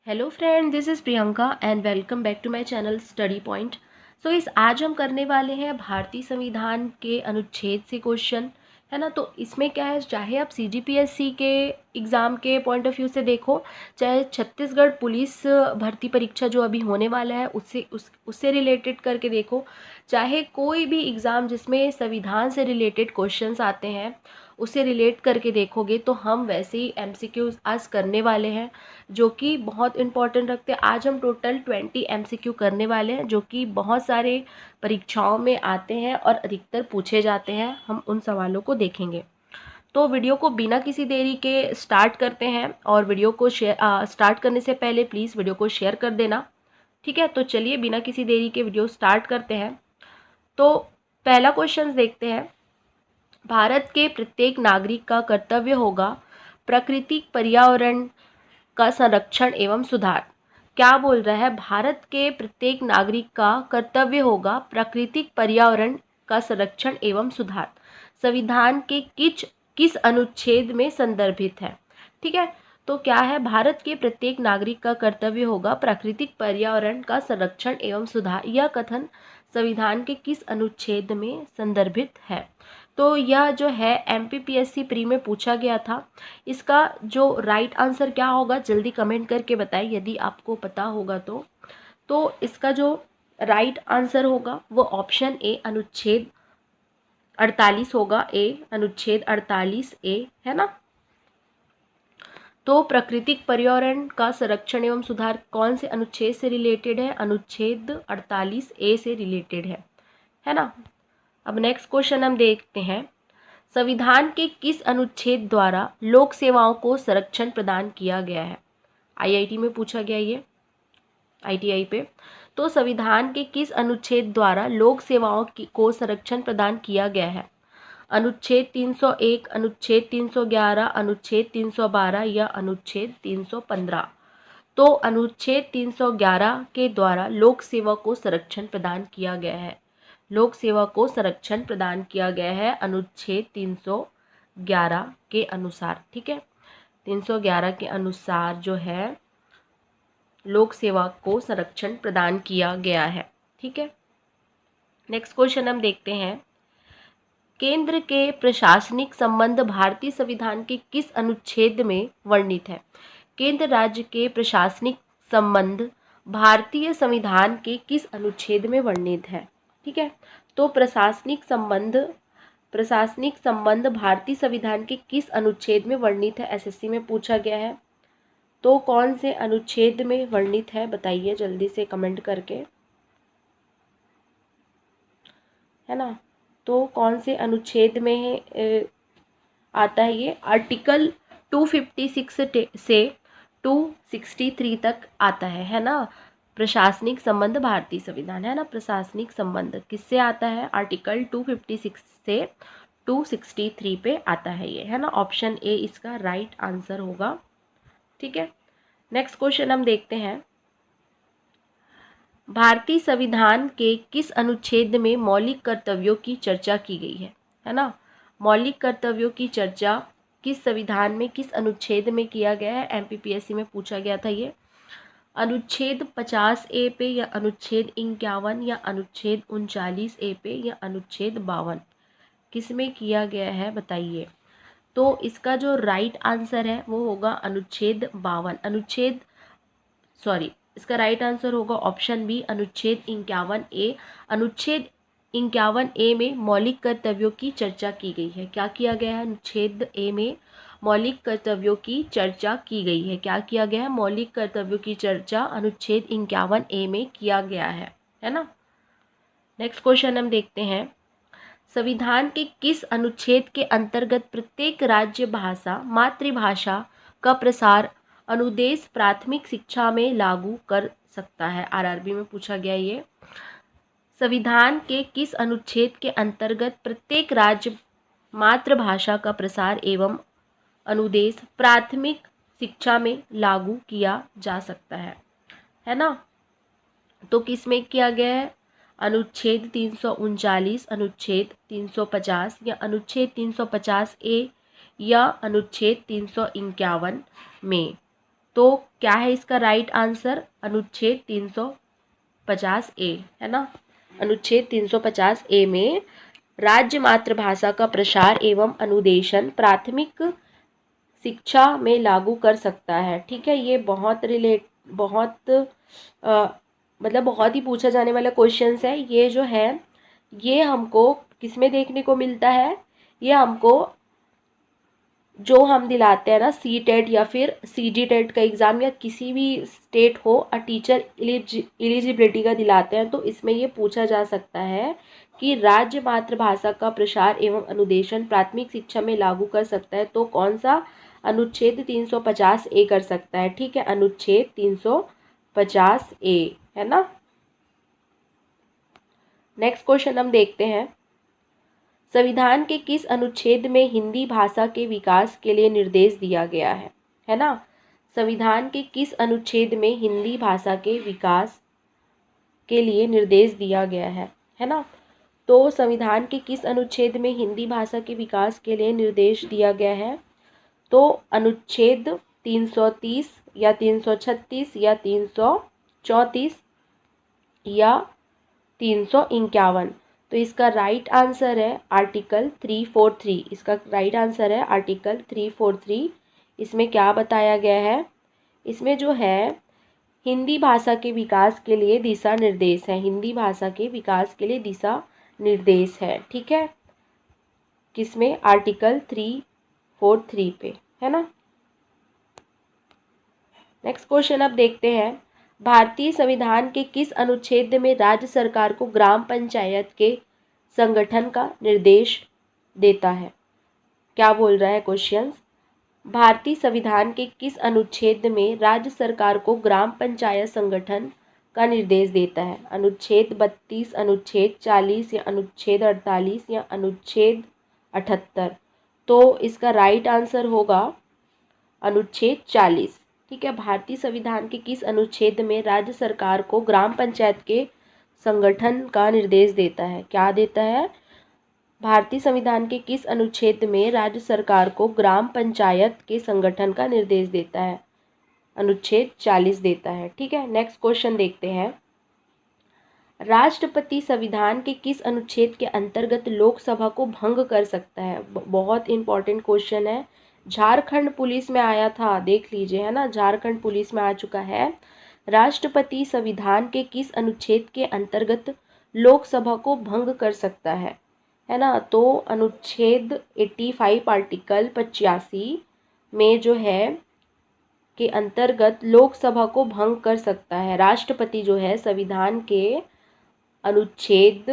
Hello friend, this is Priyanka and welcome back to my channel study point. इस आज हम करने वाले हैं भारतीय संविधान के अनुच्छेद से क्वेश्चन, है ना। तो इसमें क्या है, चाहे आप सीजीपीएससी के एग्ज़ाम के पॉइंट ऑफ व्यू से देखो, चाहे छत्तीसगढ़ पुलिस भर्ती परीक्षा जो अभी होने वाला है उससे रिलेटेड करके देखो, चाहे कोई भी एग्ज़ाम जिसमें संविधान से रिलेटेड क्वेश्चंस आते हैं उससे रिलेट करके देखोगे, तो हम वैसे ही एमसीक्यूज आज करने वाले हैं जो कि बहुत इंपॉर्टेंट रखते हैं। आज हम टोटल 20 एमसीक्यू करने वाले हैं जो कि बहुत सारे परीक्षाओं में आते हैं और अधिकतर पूछे जाते हैं। हम उन सवालों को देखेंगे। तो वीडियो को बिना किसी देरी के स्टार्ट करते हैं, और वीडियो को स्टार्ट करने से पहले प्लीज़ वीडियो को शेयर कर देना, ठीक है। तो चलिए बिना किसी देरी के वीडियो स्टार्ट करते हैं। तो पहला क्वेश्चन देखते हैं। भारत के प्रत्येक नागरिक का कर्तव्य होगा प्राकृतिक पर्यावरण का संरक्षण एवं सुधार। क्या बोल रहा है, भारत के प्रत्येक नागरिक का कर्तव्य होगा प्राकृतिक पर्यावरण का संरक्षण एवं सुधार। संविधान के किस अनुच्छेद में संदर्भित है, ठीक है। तो क्या है, भारत के प्रत्येक नागरिक का कर्तव्य होगा प्राकृतिक पर्यावरण का संरक्षण एवं सुधार। यह कथन संविधान के किस अनुच्छेद में संदर्भित है। तो यह जो है एमपीपीएससी प्री में पूछा गया था। इसका जो राइट आंसर क्या होगा जल्दी कमेंट करके बताएं यदि आपको पता होगा तो इसका जो राइट आंसर होगा वो ऑप्शन ए अनुच्छेद 48 होगा। अनुच्छेद 48 ए, है ना। तो प्राकृतिक पर्यावरण का संरक्षण एवं सुधार कौन से अनुच्छेद से रिलेटेड है, अनुच्छेद 48 ए से रिलेटेड है ना। अब नेक्स्ट क्वेश्चन हम देखते हैं। संविधान के किस अनुच्छेद द्वारा लोक सेवाओं को संरक्षण प्रदान किया गया है। आईआईटी में पूछा गया ये, आईटीआई पे। तो संविधान के किस अनुच्छेद द्वारा लोक सेवाओं को संरक्षण प्रदान किया गया है। अनुच्छेद 301, अनुच्छेद 311, अनुच्छेद 312 या अनुच्छेद 315। तो अनुच्छेद 311 के द्वारा लोक सेवा को संरक्षण प्रदान किया गया है। लोक सेवा को संरक्षण प्रदान किया गया है अनुच्छेद 311 के अनुसार, ठीक है। 311 के अनुसार जो है लोक सेवा को संरक्षण प्रदान किया गया है, ठीक है। नेक्स्ट क्वेश्चन हम देखते हैं। केंद्र के प्रशासनिक संबंध भारतीय संविधान के किस अनुच्छेद में वर्णित है। केंद्र राज्य के प्रशासनिक संबंध भारतीय संविधान के किस अनुच्छेद में वर्णित है, ठीक है। तो प्रशासनिक संबंध भारतीय संविधान के किस अनुच्छेद में वर्णित है, एसएससी में पूछा गया है। तो कौन से अनुच्छेद में वर्णित है बताइए जल्दी से कमेंट करके, है ना। तो कौन से अनुच्छेद में आता है ये, आर्टिकल 256 से 263 तक आता है ना। प्रशासनिक संबंध भारतीय संविधान, है ना। प्रशासनिक संबंध किससे आता है, आर्टिकल 256 से 263 पे आता है ये, है ना। ऑप्शन ए इसका राइट आंसर होगा, ठीक है। नेक्स्ट क्वेश्चन हम देखते हैं। भारतीय संविधान के किस अनुच्छेद में मौलिक कर्तव्यों की चर्चा की गई है ना। मौलिक कर्तव्यों की चर्चा किस संविधान में किस अनुच्छेद में किया गया है, एमपीपीएससी में पूछा गया था ये। अनुच्छेद 50 ए पे या अनुच्छेद 51 या अनुच्छेद 39 ए पे या अनुच्छेद 52, किस में किया गया है बताइए। तो इसका जो राइट आंसर है वो होगा अनुच्छेद 52, इसका राइट आंसर होगा ऑप्शन बी अनुच्छेद 51 ए। अनुच्छेद 51 ए में मौलिक कर्तव्यों की चर्चा की गई है। क्या किया गया है, अनुच्छेद ए में मौलिक कर्तव्यों की चर्चा की गई है। क्या किया गया है, मौलिक कर्तव्यों की चर्चा अनुच्छेद 51 ए में किया गया है ना। नेक्स्ट क्वेश्चन हम देखते हैं। संविधान के किस अनुच्छेद के अंतर्गत प्रत्येक राज्य भाषा मातृभाषा का प्रसार अनुदेश प्राथमिक शिक्षा में लागू कर सकता है। आरआरबी में पूछा गया ये। संविधान के किस अनुच्छेद के अंतर्गत प्रत्येक राज्य मातृभाषा का प्रसार एवं अनुदेश प्राथमिक शिक्षा में लागू किया जा सकता है ना। तो किस में किया गया है, अनुच्छेद 339, अनुच्छेद 350 या अनुच्छेद 350 ए या अनुच्छेद 351 में, तो क्या है इसका राइट आंसर? अनुच्छेद 350 ए, है ना। अनुच्छेद 350 ए में राज्य मातृभाषा का प्रसार एवं अनुदेशन प्राथमिक शिक्षा में लागू कर सकता है। ठीक है, ये बहुत मतलब बहुत ही पूछा जाने वाला क्वेश्चंस है। ये जो है ये हमको किसमें देखने को मिलता है? ये हमको जो हम दिलाते हैं ना सी टेट या फिर सी जी टेट का एग्ज़ाम, या किसी भी स्टेट हो टीचर एलिजिबिलिटी का दिलाते हैं, तो इसमें ये पूछा जा सकता है कि राज्य मातृभाषा का प्रसार एवं अनुदेशन प्राथमिक शिक्षा में लागू कर सकता है, तो कौन सा? अनुच्छेद 350 ए कर सकता है। ठीक है, अनुच्छेद 350 ए, है ना। नेक्स्ट क्वेश्चन हम देखते हैं, संविधान के किस अनुच्छेद में हिंदी भाषा के विकास के लिए निर्देश दिया गया है ना। संविधान के किस अनुच्छेद में हिंदी भाषा के विकास के लिए निर्देश दिया गया है ना। तो संविधान के किस अनुच्छेद में हिंदी भाषा के विकास के लिए निर्देश दिया गया है? तो अनुच्छेद 330 या 336 या 334 या 351। तो इसका राइट आंसर है आर्टिकल 343। इसका राइट आंसर है आर्टिकल 343। इसमें क्या बताया गया है? इसमें जो है हिंदी भाषा के विकास के लिए दिशा निर्देश है। हिंदी भाषा के विकास के लिए दिशा निर्देश है। ठीक है, किसमें? आर्टिकल 343 पे, है ना। नेक्स्ट क्वेश्चन अब देखते हैं, भारतीय संविधान के किस अनुच्छेद में राज्य सरकार को ग्राम पंचायत के संगठन का निर्देश देता है? क्या बोल रहा है क्वेश्चन? भारतीय संविधान के किस अनुच्छेद में राज्य सरकार को ग्राम पंचायत संगठन का निर्देश देता है? अनुच्छेद 32, अनुच्छेद 40 या अनुच्छेद 48 या अनुच्छेद 78। तो इसका राइट आंसर होगा अनुच्छेद 40। ठीक है, भारतीय संविधान के किस अनुच्छेद में राज्य सरकार को ग्राम पंचायत के संगठन का निर्देश देता है? क्या देता है? भारतीय संविधान के किस अनुच्छेद में राज्य सरकार को ग्राम पंचायत के संगठन का निर्देश देता है? अनुच्छेद 40 देता है। ठीक है, नेक्स्ट क्वेश्चन देखते हैं, राष्ट्रपति संविधान के किस अनुच्छेद के अंतर्गत लोकसभा को भंग कर सकता है? बहुत इंपॉर्टेंट क्वेश्चन है। झारखंड पुलिस में आया था, देख लीजिए, है ना, झारखंड पुलिस में आ चुका है। राष्ट्रपति संविधान के किस अनुच्छेद के अंतर्गत लोकसभा को भंग कर सकता है ना। तो अनुच्छेद 85 आर्टिकल 85 में जो है के अंतर्गत लोकसभा को भंग कर सकता है। राष्ट्रपति जो है संविधान के अनुच्छेद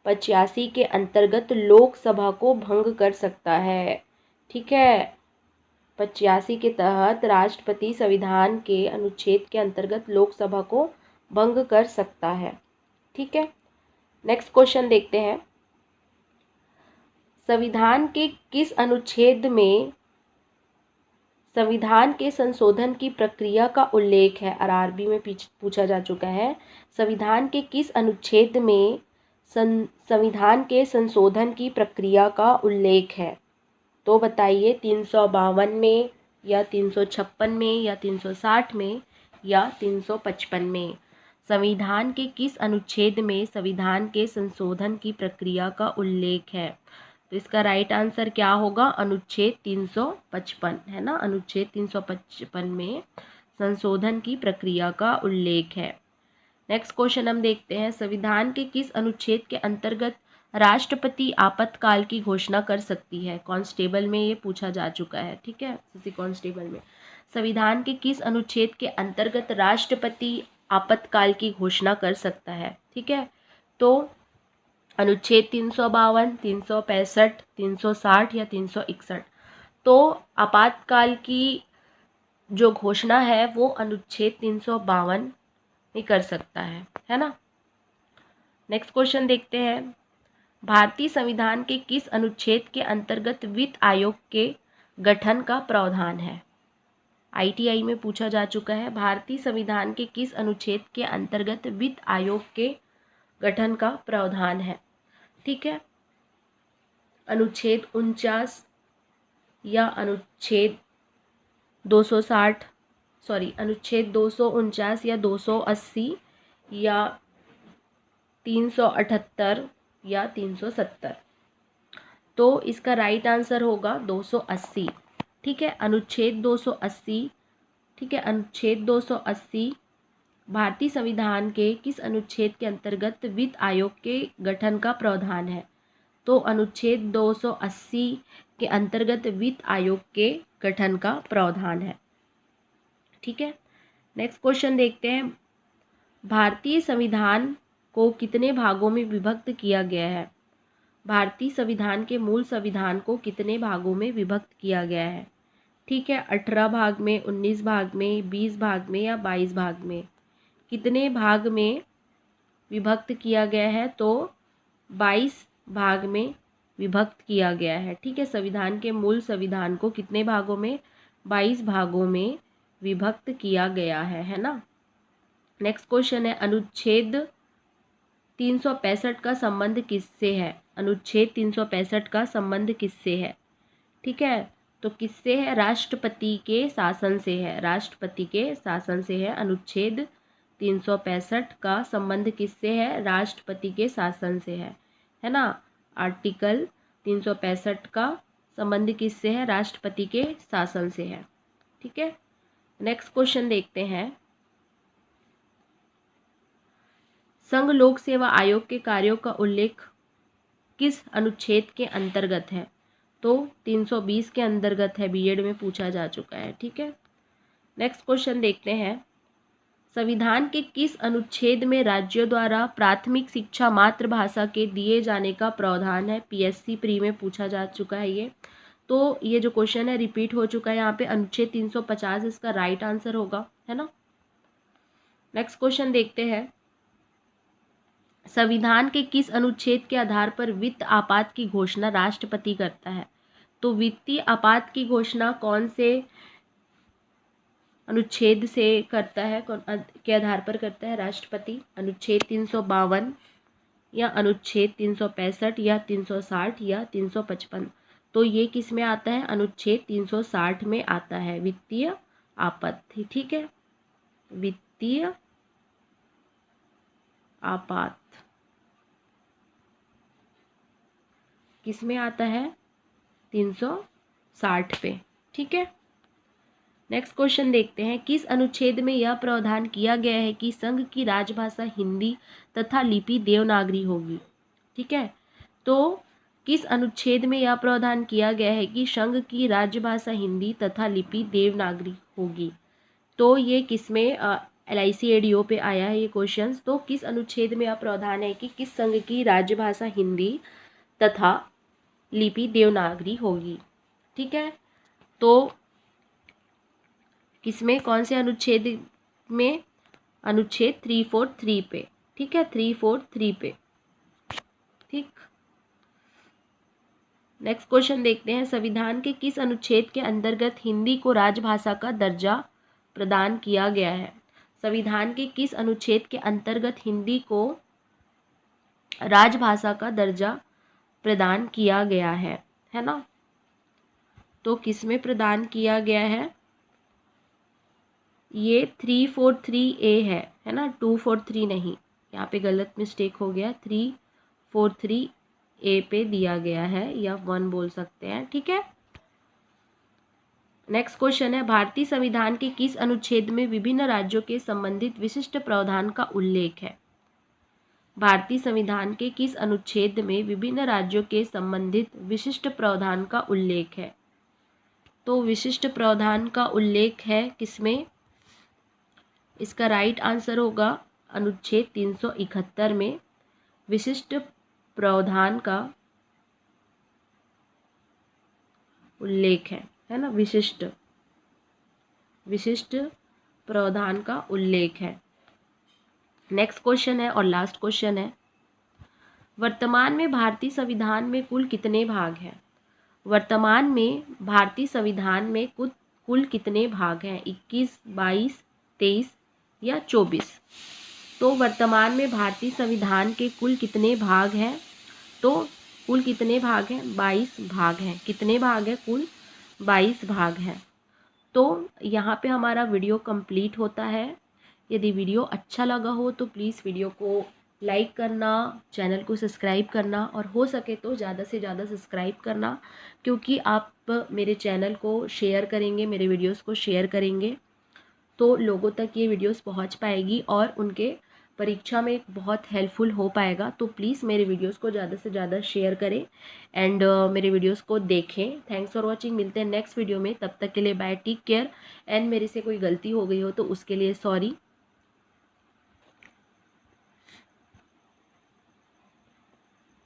85 के अंतर्गत लोकसभा को भंग कर सकता है। ठीक है, 85 के तहत राष्ट्रपति संविधान के अनुच्छेद के अंतर्गत लोकसभा को भंग कर सकता है। ठीक है, नेक्स्ट क्वेश्चन देखते हैं, संविधान के किस अनुच्छेद में संविधान के संशोधन की प्रक्रिया का उल्लेख है? आरआरबी में पूछा जा चुका है। संविधान के किस अनुच्छेद में संविधान के संशोधन की प्रक्रिया का उल्लेख है? तो बताइए, 352 में या 356 में या 360 में या 355 में? संविधान के किस अनुच्छेद में संविधान के संशोधन की प्रक्रिया का उल्लेख है? तो इसका राइट आंसर क्या होगा? अनुच्छेद 355, है ना। अनुच्छेद 355 में संशोधन की प्रक्रिया का उल्लेख है। नेक्स्ट क्वेश्चन हम देखते हैं, संविधान के किस अनुच्छेद के अंतर्गत राष्ट्रपति आपातकाल की घोषणा कर सकती है? कांस्टेबल में ये पूछा जा चुका है। ठीक है, किसी कांस्टेबल में संविधान के किस अनुच्छेद के अंतर्गत राष्ट्रपति आपातकाल की घोषणा कर सकता है? ठीक है, तो अनुच्छेद 352, 365, 360 या 361। तो आपातकाल की जो घोषणा है वो अनुच्छेद 352 में कर सकता है ना। नेक्स्ट क्वेश्चन देखते हैं, भारतीय संविधान के किस अनुच्छेद के अंतर्गत वित्त आयोग के गठन का प्रावधान है? आईटीआई में पूछा जा चुका है, भारतीय संविधान के किस अनुच्छेद के अंतर्गत वित्त आयोग के गठन का प्रावधान है? ठीक है, अनुच्छेद 49 या अनुच्छेद 260 अनुच्छेद 249 या 280 या 378 या 370। तो इसका राइट आंसर होगा 280। ठीक है, अनुच्छेद 280। ठीक है, अनुच्छेद 280 भारतीय संविधान के किस अनुच्छेद के अंतर्गत वित्त आयोग के गठन का प्रावधान है? तो अनुच्छेद 280 के अंतर्गत वित्त आयोग के गठन का प्रावधान है। ठीक है, नेक्स्ट क्वेश्चन देखते हैं। भारतीय संविधान को कितने भागों में विभक्त किया गया है? भारतीय संविधान के मूल संविधान को कितने भागों में विभक्त किया गया है? ठीक है, 18 भाग में, 19 भाग में, 20 भाग में या 22 भाग में? कितने भाग में विभक्त किया गया है? तो 22 भाग में विभक्त किया गया है। ठीक है, संविधान के मूल संविधान को कितने भागों में? 22 भागों में विभक्त किया गया है ना। नेक्स्ट क्वेश्चन है, अनुच्छेद 365 का संबंध किससे है? अनुच्छेद 365 का संबंध किससे है? ठीक है, तो किससे है? राष्ट्रपति के शासन से है। राष्ट्रपति के शासन से है। अनुच्छेद 365 का संबंध किससे है? राष्ट्रपति के शासन से है ना। आर्टिकल 365 का संबंध किससे है? राष्ट्रपति के शासन से है। ठीक है, नेक्स्ट क्वेश्चन देखते हैं। संघ लोक सेवा आयोग के कार्यों का उल्लेख किस अनुच्छेद के अंतर्गत है? तो 320 के अंतर्गत है, बीएड में पूछा जा चुका है। ठीक है, नेक्स्ट क्वेश्चन देखते हैं। संविधान के किस अनुच्छेद में राज्यों द्वारा प्राथमिक शिक्षा मातृभाषा के दिए जाने का प्रावधान है? पीएससी प्री में पूछा जा चुका है ये। तो ये जो क्वेश्चन है रिपीट हो चुका है यहाँ पे। अनुच्छेद 350 इसका राइट आंसर होगा, है ना। नेक्स्ट क्वेश्चन देखते हैं। संविधान के किस अनुच्छेद के आधार पर वित्त आपात की घोषणा राष्ट्रपति करता है? तो वित्तीय आपात की घोषणा कौन से अनुच्छेद से करता है, के आधार पर करता है राष्ट्रपति? अनुच्छेद 352 या अनुच्छेद 365 या 360 या 355? तो ये किस में आता है? अनुच्छेद 360 में आता है, वित्तीय आपत्ति। ठीक है, वित्तीय आपात किस में आता है? 360 पे। ठीक है, नेक्स्ट क्वेश्चन देखते हैं। किस अनुच्छेद में यह प्रावधान किया गया है कि संघ की राजभाषा हिंदी तथा लिपि देवनागरी होगी? ठीक है, तो किस अनुच्छेद में यह प्रावधान किया गया है कि संघ की राजभाषा हिंदी तथा लिपि देवनागरी होगी? तो ये किस में LIC-ADO पे आया है ये क्वेश्चन। तो किस अनुच्छेद में यह प्रावधान है कि किस संघ की राजभाषा हिंदी तथा लिपि देवनागरी होगी? ठीक है, तो किसमें, कौन से अनुच्छेद में? अनुच्छेद 343 पे। ठीक है, 343 पे। ठीक, नेक्स्ट क्वेश्चन देखते हैं। संविधान के किस अनुच्छेद के अंतर्गत हिंदी को राजभाषा का दर्जा प्रदान किया गया है? संविधान के किस अनुच्छेद के अंतर्गत हिंदी को राजभाषा का दर्जा प्रदान किया गया है ना। तो किसमें प्रदान किया गया है? ये 343A है ना, 243 नहीं, यहाँ पे गलत मिस्टेक हो गया। 343A पे दिया गया है, या 1 बोल सकते हैं। ठीक है, नेक्स्ट क्वेश्चन है। भारतीय संविधान के किस अनुच्छेद में विभिन्न राज्यों के संबंधित विशिष्ट प्रावधान का उल्लेख है? भारतीय संविधान के किस अनुच्छेद में विभिन्न राज्यों के संबंधित विशिष्ट प्रावधान का उल्लेख है? तो विशिष्ट प्रावधान का उल्लेख है किसमें? इसका राइट आंसर होगा अनुच्छेद 371 में विशिष्ट प्रावधान का उल्लेख है ना। विशिष्ट प्रावधान का उल्लेख है। नेक्स्ट क्वेश्चन है और लास्ट क्वेश्चन है। वर्तमान में भारतीय संविधान में कुल कितने भाग हैं? वर्तमान में भारतीय संविधान में कुल कितने भाग हैं? 21, 22, 23 या 24? तो वर्तमान में भारतीय संविधान के कुल कितने भाग हैं? तो कुल कितने भाग हैं? 22 भाग हैं। कितने भाग हैं? कुल 22 भाग हैं। तो यहाँ पे हमारा वीडियो कंप्लीट होता है। यदि वीडियो अच्छा लगा हो तो प्लीज़ वीडियो को लाइक करना, चैनल को सब्सक्राइब करना और हो सके तो ज़्यादा से ज़्यादा सब्सक्राइब करना, क्योंकि आप मेरे चैनल को शेयर करेंगे, मेरे वीडियोस को शेयर करेंगे तो लोगों तक ये वीडियोस पहुंच पाएगी और उनके परीक्षा में बहुत हेल्पफुल हो पाएगा। तो प्लीज़ मेरे वीडियोस को ज़्यादा से ज़्यादा शेयर करें एंड मेरे वीडियोस को देखें। Thanks for watching. मिलते हैं नेक्स्ट वीडियो में, तब तक के लिए बाय, टेक केयर। एंड मेरे से कोई गलती हो गई हो तो उसके लिए सॉरी।